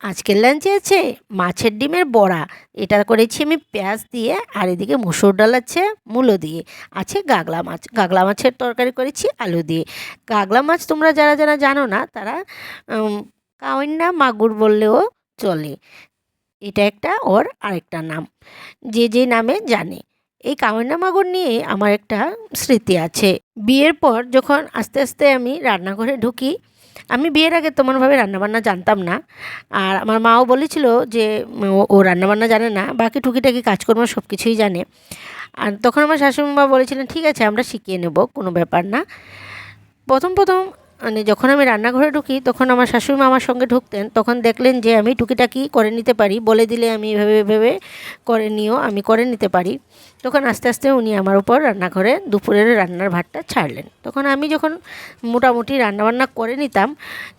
আজকের লাঞ্চে আছে মাছের ডিমের বড়া। এটা করেছি আমি পেঁয়াজ দিয়ে, আর এদিকে মুসুর ডাল আছে মূলো দিয়ে, আছে গাগলা মাছ। গাগলা মাছের তরকারি করেছি আলু দিয়ে। গাগলা মাছ তোমরা যারা যারা জানো না তারা কাওয়াইন্না মাগুর বললেও চলে। এটা একটা ওর আরেকটা নাম, যে যে নামে জানে। এই কাওয়াইন্না মাগুর নিয়ে আমার একটা স্মৃতি আছে। বিয়ের পর যখন আস্তে আস্তে আমি রান্নাঘরে ঢুকি, আমি বিয়ের আগে তেমনভাবে রান্নাবান্না জানতাম না। আর আমার মাও বলেছিল যে ও রান্নাবান্না জানে না, বাকি টুকিটাকি কাজকর্ম সব কিছুই জানে। আর তখন আমার শাশুড়ি মা বলেছিলেন ঠিক আছে আমরা শিখিয়ে নেব, কোনো ব্যাপার না। প্রথম প্রথম মানে যখন আমি রান্নাঘরে ঢুকি তখন আমার শাশুড়ি মা আমার সঙ্গে ঢুকতেন, তখন দেখলেন যে আমি টুকিটাকি করে নিতে পারি, বলে দিলে আমি এভাবে এভাবে করে নিও, আমি করে নিতে পারি। তখন আস্তে আস্তে উনি আমার উপর রান্নাঘরে দুপুরের রান্নার ভাতটা ছাড়লেন। তখন আমি যখন মোটামুটি রান্নাবান্না করে নিতাম,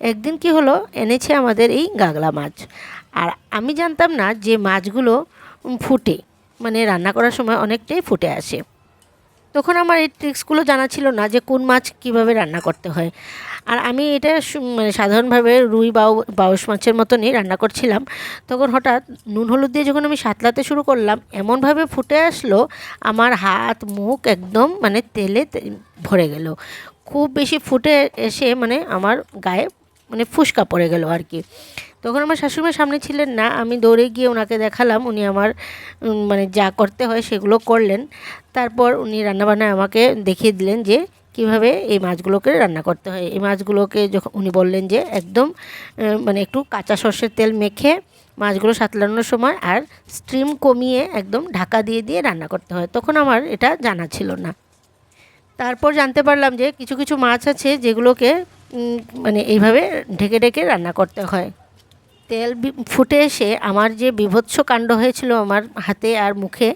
একদিন কি হলো, এনেছে আমাদের এই গাগলা মাছ। আর আমি জানতাম না যে মাছগুলো ফুটে, মানে রান্না করার সময় অনেকটাই ফুটে আসে। তখন আমার এই ট্রিক্সগুলো জানা ছিল না যে কোন মাছ কীভাবে রান্না করতে হয়। আর আমি এটা মানে সাধারণভাবে রুই বাউস মাছের মতনই রান্না করছিলাম। তখন হঠাৎ নুন হলুদ দিয়ে যখন আমি সাঁতলাতে শুরু করলাম, এমনভাবে ফুটে আসলো আমার হাত মুখ একদম মানে তেলে ভরে গেল। খুব বেশি ফুটে এসে মানে আমার গায়ে মানে ফুসকা পড়ে গেল আর কি। তখন আমার শাশুড়িমার সামনে ছিলেন না, আমি দৌড়ে গিয়ে ওনাকে দেখালাম, উনি আমার মানে যা করতে হয় সেগুলো করলেন। তারপর উনি রান্নাবান্নায় আমাকে দেখিয়ে দিলেন যে কীভাবে এই মাছগুলোকে রান্না করতে হয়। এই মাছগুলোকে যখন উনি বললেন যে একদম মানে একটু কাঁচা সর্ষের তেল মেখে মাছগুলো সাঁতলানোর সময় আর স্টিম কমিয়ে একদম ঢাকা দিয়ে দিয়ে রান্না করতে হয়। তখন আমার এটা জানা ছিল না। তারপর জানতে পারলাম যে কিছু কিছু মাছ আছে যেগুলোকে মানে এইভাবে ঢেকে ঢেকে রান্না করতে হয়। তেল ফুটে এসে আমার যে বীভৎস কাণ্ড হয়েছিল আমার হাতে আর মুখে,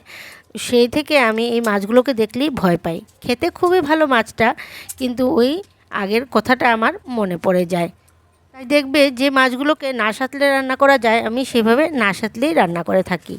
সেই থেকে আমি এই মাছগুলোকে দেখলেই ভয় পাই। খেতে খুবই ভালো মাছটা, কিন্তু ওই আগের কথাটা আমার মনে পড়ে যায়। তাই দেখবে যে মাছগুলোকে না সাঁতলে রান্না করা যায়, আমি সেভাবে না সাঁতলেই রান্না করে থাকি।